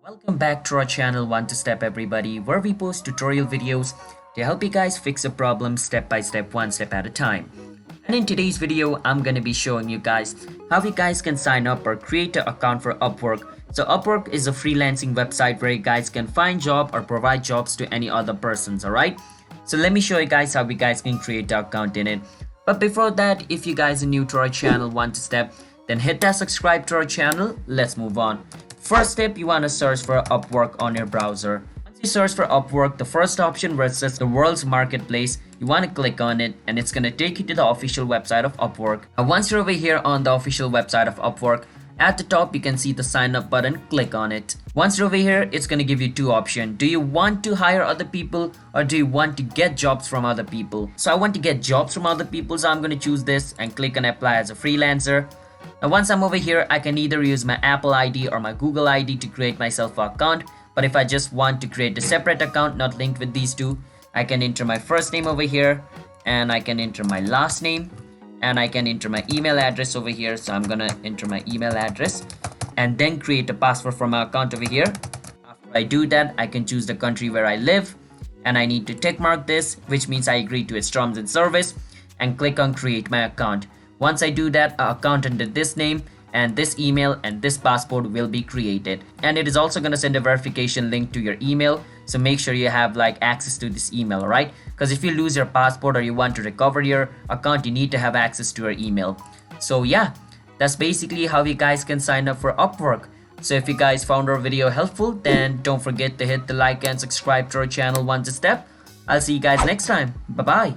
Welcome back to our channel One to Step everybody, where we post tutorial videos to help you guys fix a problem step by step, one step at a time. And in today's video, I'm going to be showing you guys how you guys can sign up or create an account for UpWork. So UpWork is a freelancing website where you guys can find job or provide jobs to any other persons, alright? So let me show you guys how you guys can create an account in it. But before that, if you guys are new to our channel One to Step, then hit that subscribe to our channel. Let's move on. First step, you want to search for UpWork on your browser. Once you search for UpWork, the first option where it says the world's marketplace, you want to click on it and it's going to take you to the official website of UpWork. And once you're over here on the official website of UpWork, at the top you can see the sign up button. Click on it. Once you're over here, it's going to give you two options. Do you want to hire other people or do you want to get jobs from other people? So I want to get jobs from other people, so I'm going to choose this and click on apply as a freelancer. Now once I'm over here, I can either use my Apple ID or my Google ID to create myself an account. But if I just want to create a separate account not linked with these two, I can enter my first name over here and I can enter my last name and I can enter my email address over here. So I'm gonna enter my email address and then create a password for my account over here. After I do that, I can choose the country where I live and I need to tick mark this, which means I agree to its terms and service, and click on create my account. Once I do that, an account under this name and this email and this passport will be created. And it is also going to send a verification link to your email. So make sure you have access to this email, alright? Because if you lose your passport or you want to recover your account, you need to have access to your email. So yeah, that's basically how you guys can sign up for UpWork. So if you guys found our video helpful, then don't forget to hit the like and subscribe to our channel One to Step. I'll see you guys next time. Bye bye.